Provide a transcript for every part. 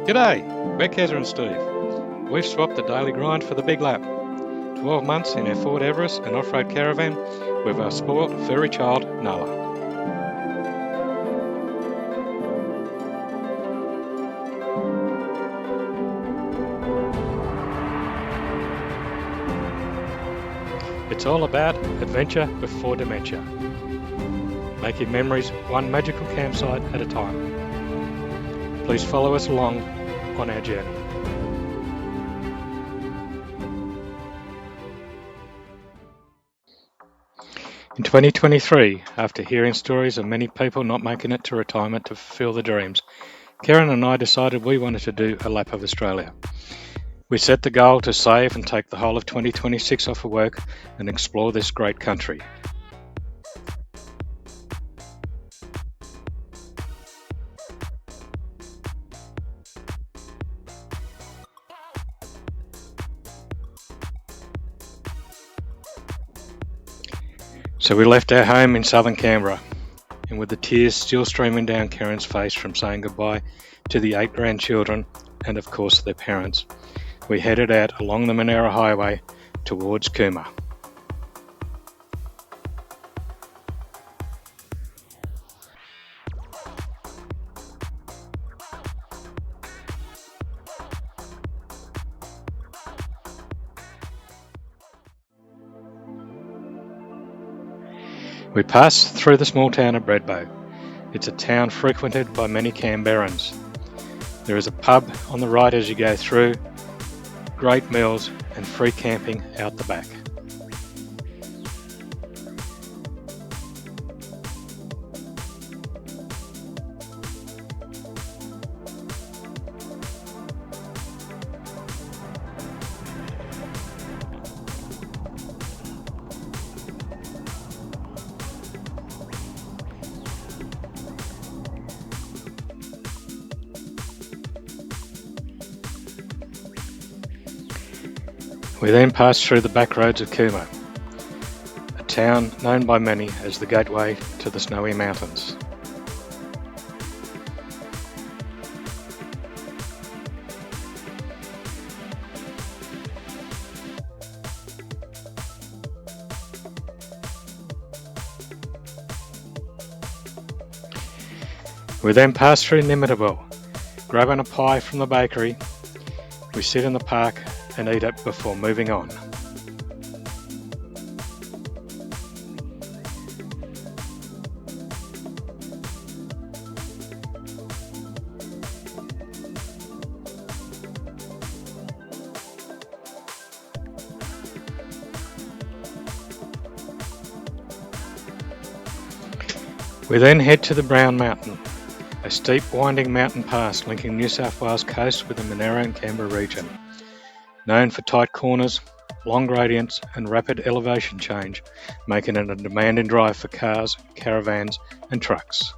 G'day, we're Keza and Steve. We've swapped the daily grind for the big lap. 12 months in our Ford Everest and off-road caravan with our spoilt furry child, Nala. It's all about adventure before dementia. Making memories one magical campsite at a time. Please follow us along on our journey. In 2023, after hearing stories of many people not making it to retirement to fulfill their dreams, Karen and I decided we wanted to do a lap of Australia. We set the goal to save and take the whole of 2026 off of work and explore this great country. So we left our home in southern Canberra, and with the tears still streaming down Karen's face from saying goodbye to the 8 grandchildren and of course their parents, we headed out along the Monera Highway towards Cooma. We passed through the small town of Breadbow. It's a town frequented by many Canberrans. There is a pub on the right as you go through, great meals and free camping out the back. We then passed through the back roads of Cooma, a town known by many as the gateway to the Snowy Mountains. We then passed through Merimbula, grabbing a pie from the bakery. We sit in the park and eat it before moving on. We then head to the Brown Mountain, a steep winding mountain pass linking New South Wales coast with the Monera and Canberra region. Known for tight corners, long gradients and rapid elevation change, making it a demanding drive for cars, caravans and trucks.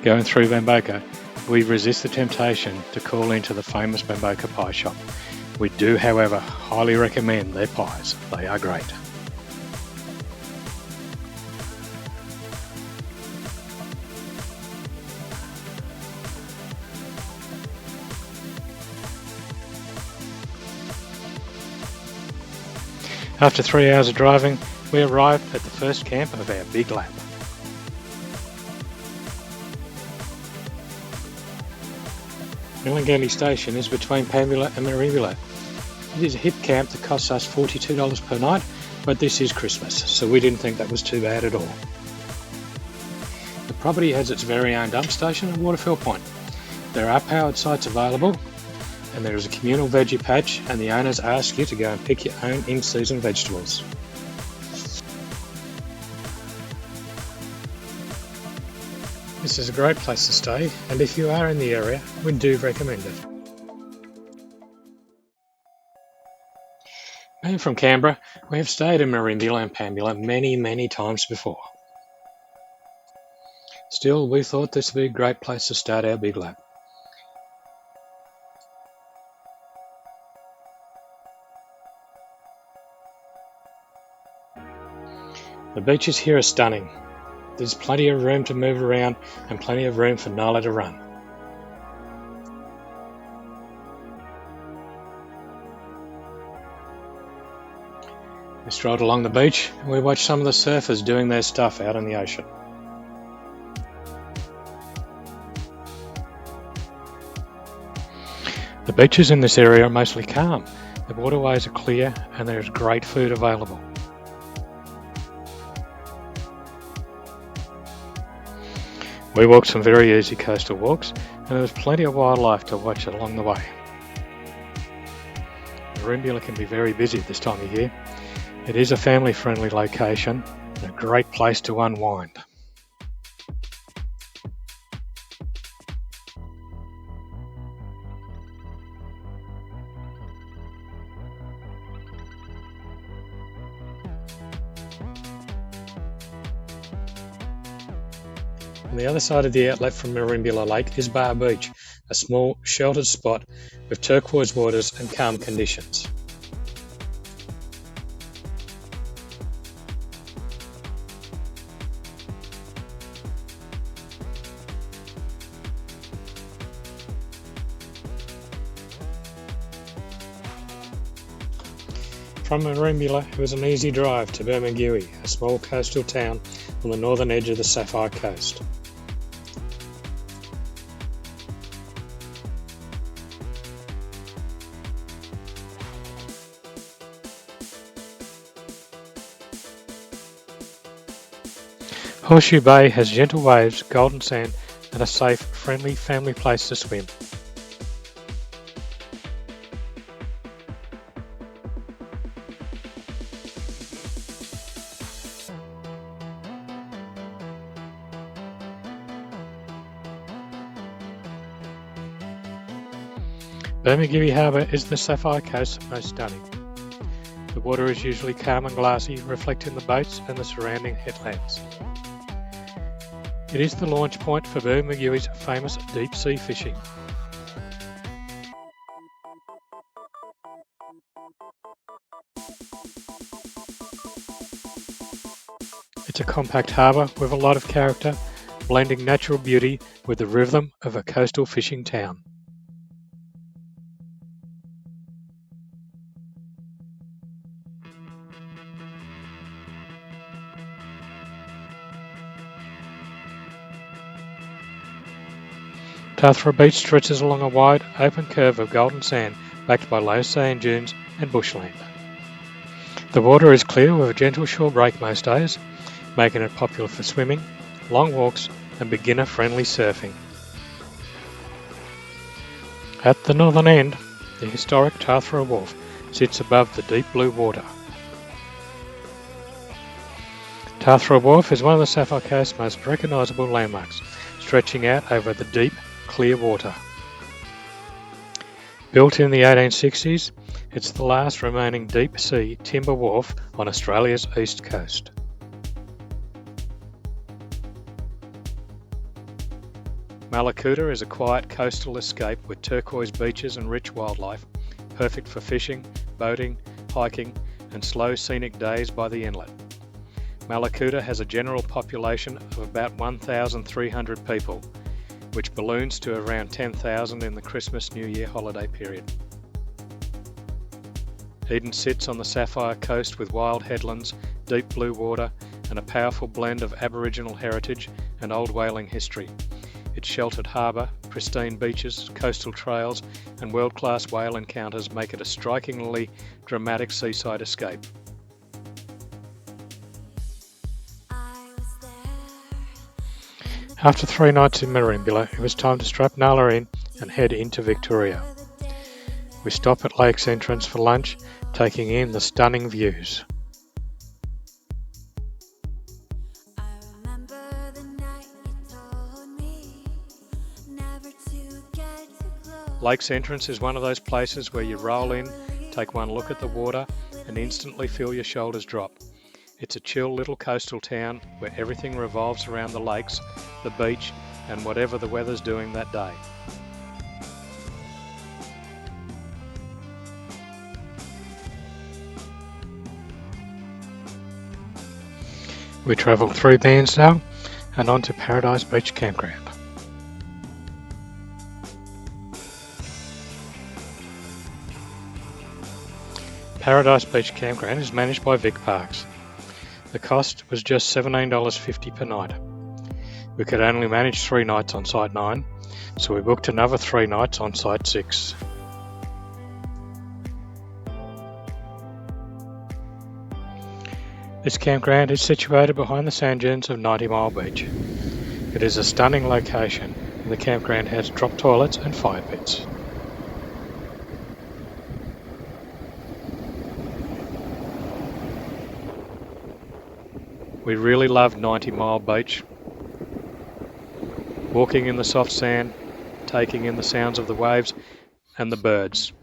Going through Bamboka, we resist the temptation to call into the famous Bamboka pie shop. We do, however, highly recommend their pies. They are great. After 3 hours of driving, we arrived at the first camp of our big lap. Millingally Station is between Merimbula and Merimbula. It is a hip camp that costs us $42 per night, but this is Christmas, so we didn't think that was too bad at all. The property has its very own dump station and water fill point. There are powered sites available, and there is a communal veggie patch, and the owners ask you to go and pick your own in-season vegetables. This is a great place to stay, and if you are in the area, we do recommend it. Being from Canberra, we have stayed in Merimbula and Merimbula many times before. Still, we thought this would be a great place to start our big lap. The beaches here are stunning. There's plenty of room to move around and plenty of room for Nala to run. We strolled along the beach and we watched some of the surfers doing their stuff out in the ocean. The beaches in this area are mostly calm. The waterways are clear and there is great food available. We walked some very easy coastal walks and there was plenty of wildlife to watch along the way. Merimbula can be very busy this time of year. It is a family-friendly location and a great place to unwind. On the other side of the outlet from Merimbula Lake is Bar Beach, a small sheltered spot with turquoise waters and calm conditions. From Merimbula, it was an easy drive to Bermagui, a small coastal town on the northern edge of the Sapphire coast. Horseshoe Bay has gentle waves, golden sand, and a safe, friendly family place to swim. Bermagui Harbour is the Sapphire Coast's most stunning. The water is usually calm and glassy, reflecting the boats and the surrounding headlands. It is the launch point for Bermagui's famous deep sea fishing. It's a compact harbour with a lot of character, blending natural beauty with the rhythm of a coastal fishing town. Tathra Beach stretches along a wide, open curve of golden sand backed by low sand dunes and bushland. The water is clear with a gentle shore break most days, making it popular for swimming, long walks and beginner-friendly surfing. At the northern end, the historic Tathra Wharf sits above the deep blue water. Tathra Wharf is one of the Sapphire Coast's most recognisable landmarks, stretching out over the deep, clear water. Built in the 1860s, it's the last remaining deep-sea timber wharf on Australia's east coast. Mallacoota is a quiet coastal escape with turquoise beaches and rich wildlife, perfect for fishing, boating, hiking and slow scenic days by the inlet. Mallacoota has a general population of about 1,300 people, which balloons to around 10,000 in the Christmas-New Year holiday period. Eden sits on the Sapphire Coast with wild headlands, deep blue water and a powerful blend of Aboriginal heritage and old whaling history. Its sheltered harbour, pristine beaches, coastal trails and world-class whale encounters make it a strikingly dramatic seaside escape. After 3 nights in Merimbula, it was time to strap Nala in and head into Victoria. We stop at Lake's entrance for lunch, taking in the stunning views. Lake's entrance is one of those places where you roll in, take one look at the water and instantly feel your shoulders drop. It's a chill little coastal town where everything revolves around the lakes, the beach, and whatever the weather's doing that day. We travelled through Bairnsdale and on to Paradise Beach Campground. Paradise Beach Campground is managed by Vic Parks. The cost was just $17.50 per night. We could only manage 3 nights on Site 9, so we booked another 3 nights on Site 6. This campground is situated behind the sand dunes of 90 Mile Beach. It is a stunning location, and the campground has drop toilets and fire pits. We really loved 90 Mile Beach. Walking in the soft sand, taking in the sounds of the waves and the birds.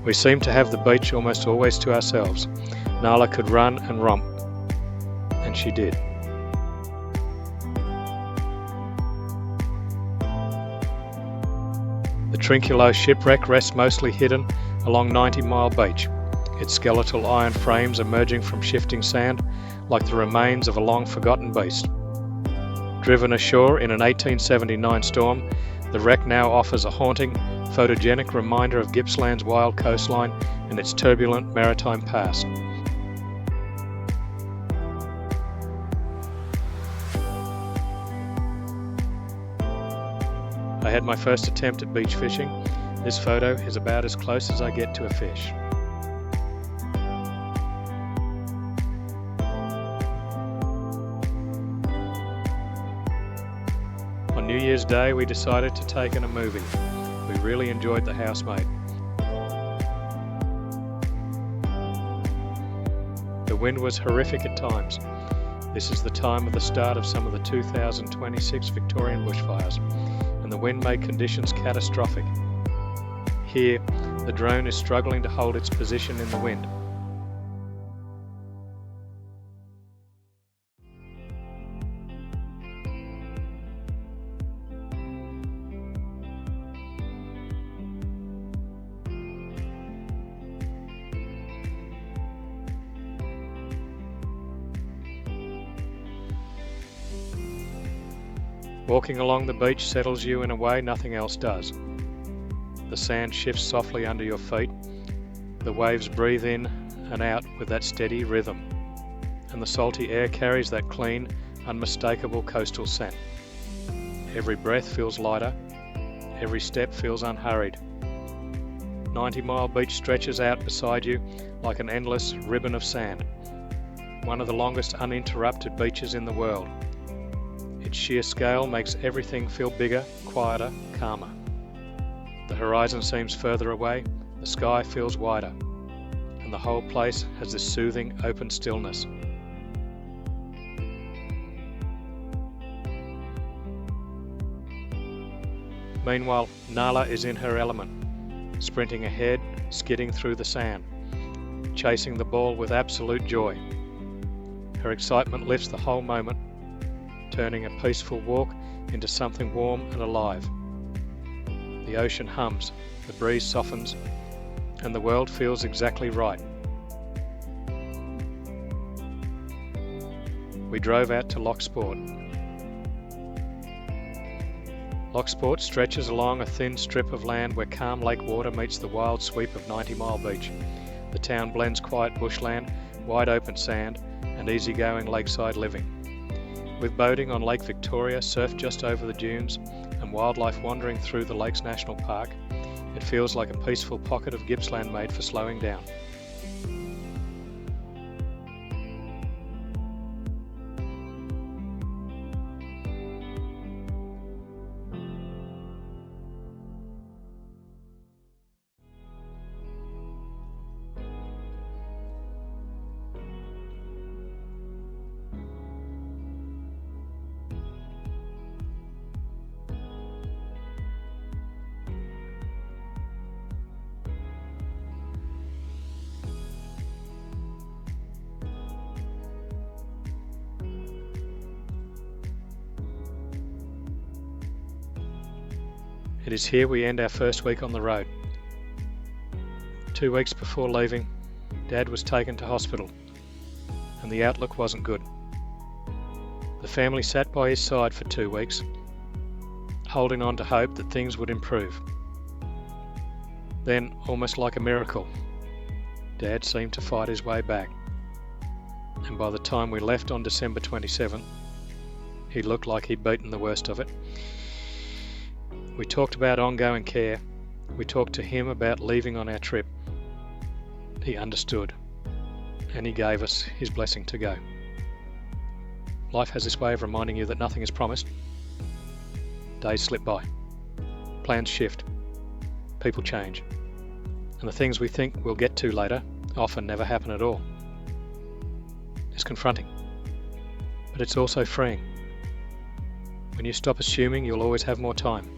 We seemed to have the beach almost always to ourselves. Nala could run and romp, and she did. The Trinculo shipwreck rests mostly hidden along 90 Mile Beach, its skeletal iron frames emerging from shifting sand like the remains of a long-forgotten beast. Driven ashore in an 1879 storm, the wreck now offers a haunting, photogenic reminder of Gippsland's wild coastline and its turbulent maritime past. I had my first attempt at beach fishing. This photo is about as close as I get to a fish. On New Year's Day, we decided to take in a movie. We really enjoyed The Housemaid. The wind was horrific at times. This is the time of the start of some of the 2026 Victorian bushfires, and the wind made conditions catastrophic. Here, the drone is struggling to hold its position in the wind. Walking along the beach settles you in a way nothing else does. The sand shifts softly under your feet, the waves breathe in and out with that steady rhythm, and the salty air carries that clean, unmistakable coastal scent. Every breath feels lighter, every step feels unhurried. 90 Mile Beach stretches out beside you like an endless ribbon of sand, one of the longest uninterrupted beaches in the world. Its sheer scale makes everything feel bigger, quieter, calmer. The horizon seems further away, the sky feels wider, and the whole place has this soothing, open stillness. Meanwhile, Nala is in her element, sprinting ahead, skidding through the sand, chasing the ball with absolute joy. Her excitement lifts the whole moment, turning a peaceful walk into something warm and alive. The ocean hums, the breeze softens, and the world feels exactly right. We drove out to Loch Sport. Loch Sport stretches along a thin strip of land where calm lake water meets the wild sweep of 90 Mile Beach. The town blends quiet bushland, wide open sand, and easygoing lakeside living. With boating on Lake Victoria, surf just over the dunes, and wildlife wandering through the Lakes National Park, it feels like a peaceful pocket of Gippsland made for slowing down. It is here we end our first week on the road. 2 weeks before leaving, Dad was taken to hospital, and the outlook wasn't good. The family sat by his side for 2 weeks, holding on to hope that things would improve. Then, almost like a miracle, Dad seemed to fight his way back, and by the time we left on December 27th, he looked like he'd beaten the worst of it. We talked about ongoing care. We talked to him about leaving on our trip. He understood, and he gave us his blessing to go. Life has this way of reminding you that nothing is promised. Days slip by. Plans shift. People change. And the things we think we'll get to later often never happen at all. It's confronting, but it's also freeing. When you stop assuming you'll always have more time,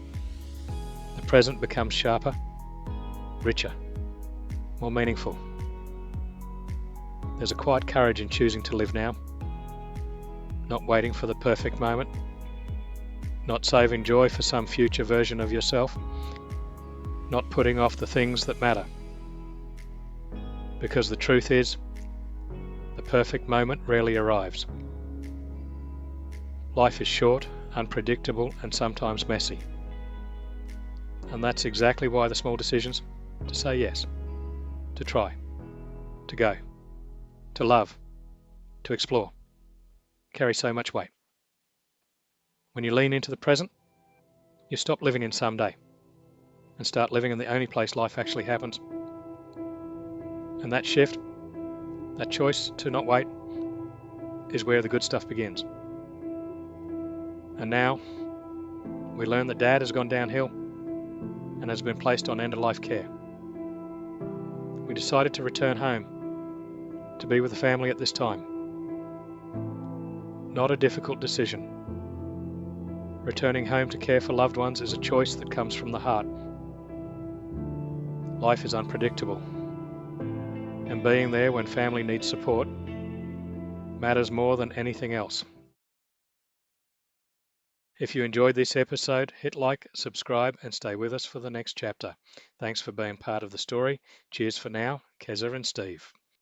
the present becomes sharper, richer, more meaningful. There's a quiet courage in choosing to live now, not waiting for the perfect moment, not saving joy for some future version of yourself, not putting off the things that matter. Because the truth is, the perfect moment rarely arrives. Life is short, unpredictable, and sometimes messy. And that's exactly why the small decisions, to say yes, to try, to go, to love, to explore, carry so much weight. When you lean into the present, you stop living in someday and start living in the only place life actually happens. And that shift, that choice to not wait, is where the good stuff begins. And now, we learn that Dad has gone downhill and has been placed on end-of-life care. We decided to return home, to be with the family at this time. Not a difficult decision. Returning home to care for loved ones is a choice that comes from the heart. Life is unpredictable, and being there when family needs support matters more than anything else. If you enjoyed this episode, hit like, subscribe, and stay with us for the next chapter. Thanks for being part of the story. Cheers for now, Keza and Steve.